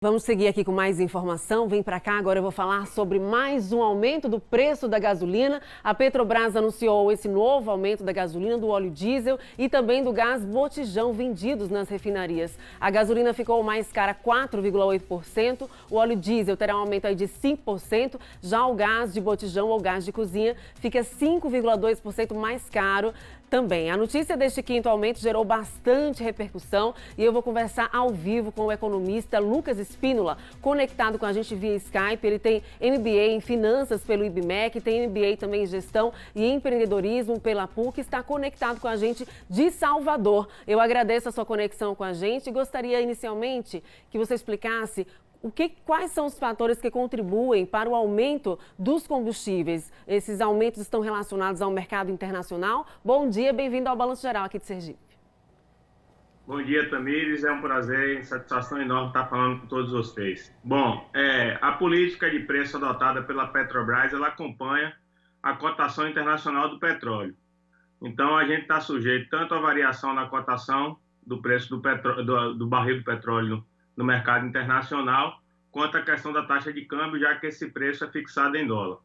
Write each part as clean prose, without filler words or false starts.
Vamos seguir aqui com mais informação. Vem para cá, agora eu vou falar sobre mais um aumento do preço da gasolina. A Petrobras anunciou esse novo aumento da gasolina, do óleo diesel e também do gás botijão vendidos nas refinarias. A gasolina ficou mais cara 4,8%, o óleo diesel terá um aumento aí de 5%, já o gás de botijão ou gás de cozinha fica 5,2% mais caro também. A notícia deste quinto aumento gerou bastante repercussão e eu vou conversar ao vivo com o economista Lucas Espínola, conectado com a gente via Skype. Ele tem MBA em Finanças pelo IBMEC, tem MBA também em Gestão e Empreendedorismo pela PUC, está conectado com a gente de Salvador. Eu agradeço a sua conexão com a gente e gostaria inicialmente que você explicasse quais são os fatores que contribuem para o aumento dos combustíveis? Esses aumentos estão relacionados ao mercado internacional? Bom dia, bem-vindo ao Balanço Geral aqui de Sergipe. Bom dia, Tamires. É um prazer e satisfação enorme estar falando com todos vocês. Bom, a política de preço adotada pela Petrobras, ela acompanha a cotação internacional do petróleo. Então, a gente está sujeito tanto à variação na cotação do preço do barril do petróleo no mercado internacional, quanto à questão da taxa de câmbio, já que esse preço é fixado em dólar.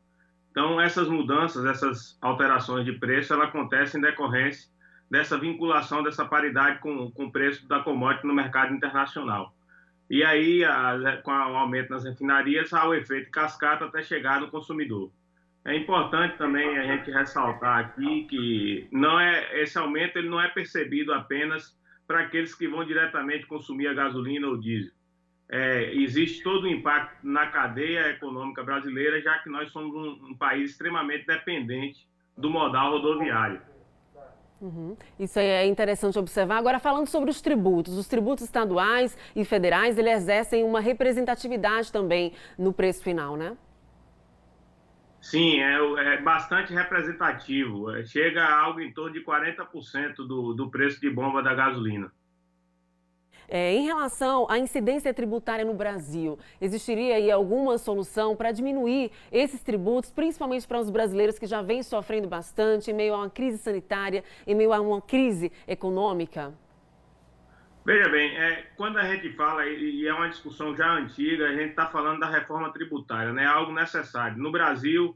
Então, essas mudanças, essas alterações de preço, elas acontecem em decorrência dessa vinculação, dessa paridade com o preço da commodity no mercado internacional. E aí, com o aumento nas refinarias, há o efeito cascata até chegar no consumidor. É importante também a gente ressaltar aqui que esse aumento ele não é percebido apenas para aqueles que vão diretamente consumir a gasolina ou diesel. Existe todo o impacto na cadeia econômica brasileira, já que nós somos um país extremamente dependente do modal rodoviário. Isso aí é interessante observar. Agora, falando sobre os tributos estaduais e federais, eles exercem uma representatividade também no preço final, né? Sim, é bastante representativo. Chega a algo em torno de 40% do preço de bomba da gasolina. Em relação à incidência tributária no Brasil, existiria aí alguma solução para diminuir esses tributos, principalmente para os brasileiros que já vêm sofrendo bastante em meio a uma crise sanitária, em meio a uma crise econômica? Veja bem, quando a gente fala, e é uma discussão já antiga, a gente está falando da reforma tributária, né? Algo necessário. No Brasil,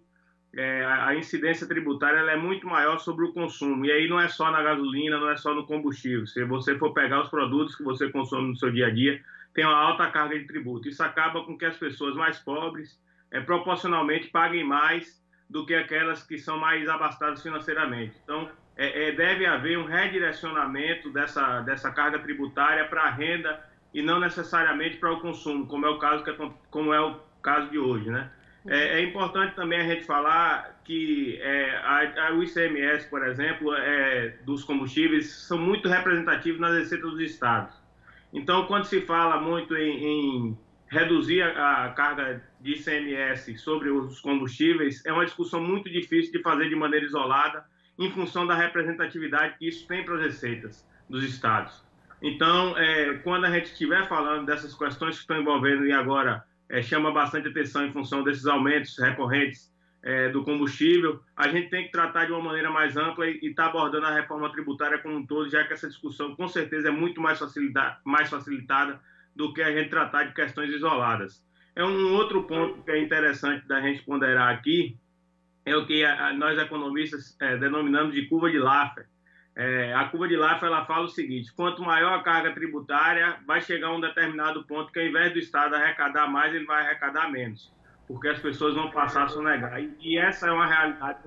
a incidência tributária ela é muito maior sobre o consumo, e aí não é só na gasolina, não é só no combustível. Se você for pegar os produtos que você consome no seu dia a dia, tem uma alta carga de tributo. Isso acaba com que as pessoas mais pobres, proporcionalmente, paguem mais do que aquelas que são mais abastadas financeiramente. Então, deve haver um redirecionamento dessa carga tributária para a renda e não necessariamente para o consumo, como é o caso de hoje, né? É importante também a gente falar que o ICMS, por exemplo, dos combustíveis, são muito representativos nas receitas dos estados. Então, quando se fala muito em reduzir a carga de ICMS sobre os combustíveis, é uma discussão muito difícil de fazer de maneira isolada, em função da representatividade que isso tem para as receitas dos estados. Então, quando a gente estiver falando dessas questões que estão envolvendo e agora chama bastante atenção em função desses aumentos recorrentes do combustível, a gente tem que tratar de uma maneira mais ampla e estar abordando a reforma tributária como um todo, já que essa discussão com certeza é muito mais facilitada do que a gente tratar de questões isoladas. Um outro ponto que é interessante da gente ponderar aqui é o que nós economistas denominamos de curva de Laffer. A curva de Laffer ela fala o seguinte: quanto maior a carga tributária, vai chegar a um determinado ponto que ao invés do Estado arrecadar mais, ele vai arrecadar menos, porque as pessoas vão passar a sonegar. E essa é uma realidade.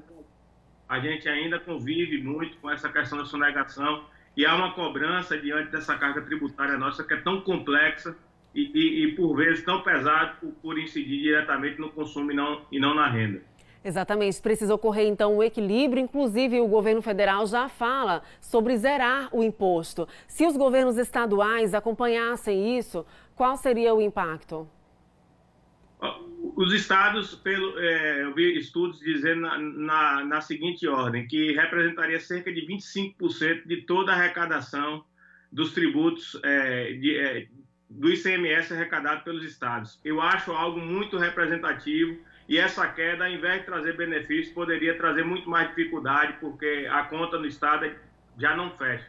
A gente ainda convive muito com essa questão da sonegação e há uma cobrança diante dessa carga tributária nossa que é tão complexa e por vezes tão pesada por incidir diretamente no consumo e não na renda. Exatamente, precisa ocorrer então um equilíbrio, inclusive o governo federal já fala sobre zerar o imposto. Se os governos estaduais acompanhassem isso, qual seria o impacto? Os estados, eu vi estudos dizendo na seguinte ordem, que representaria cerca de 25% de toda a arrecadação dos tributos do ICMS arrecadado pelos estados. Eu acho algo muito representativo. E essa queda, ao invés de trazer benefícios, poderia trazer muito mais dificuldade, porque a conta no Estado já não fecha.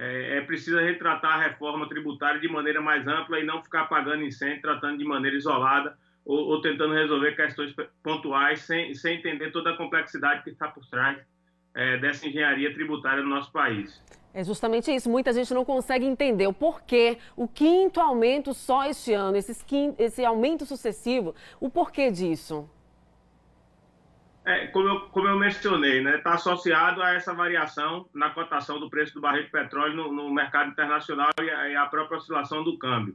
É preciso a gente tratar a reforma tributária de maneira mais ampla e não ficar apagando incêndio, tratando de maneira isolada ou tentando resolver questões pontuais sem entender toda a complexidade que está por trás dessa engenharia tributária no nosso país. É justamente isso. Muita gente não consegue entender o porquê, o quinto aumento só este ano, esse aumento sucessivo, o porquê disso. Como eu mencionei, né, está associado a essa variação na cotação do preço do barril de petróleo no mercado internacional e a própria oscilação do câmbio.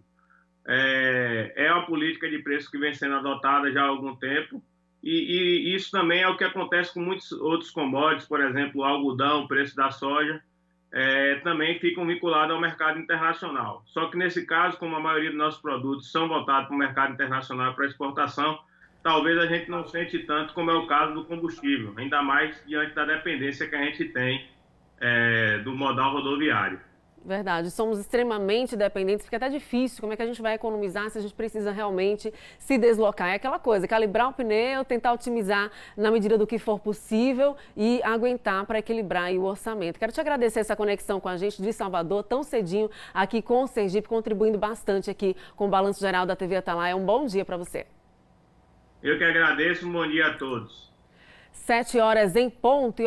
É uma política de preço que vem sendo adotada já há algum tempo e isso também é o que acontece com muitos outros commodities, por exemplo, o algodão, o preço da soja, também ficam vinculados ao mercado internacional. Só que nesse caso, como a maioria dos nossos produtos são voltados para o mercado internacional para exportação, talvez a gente não sente tanto como é o caso do combustível, ainda mais diante da dependência que a gente tem do modal rodoviário. Verdade, somos extremamente dependentes, fica até difícil. Como é que a gente vai economizar se a gente precisa realmente se deslocar? É aquela coisa, calibrar o pneu, tentar otimizar na medida do que for possível e aguentar para equilibrar aí o orçamento. Quero te agradecer essa conexão com a gente de Salvador, tão cedinho aqui com o Sergipe, contribuindo bastante aqui com o Balanço Geral da TV Atalaia. Um bom dia para você. Eu que agradeço, um bom dia a todos. 7 horas em ponto.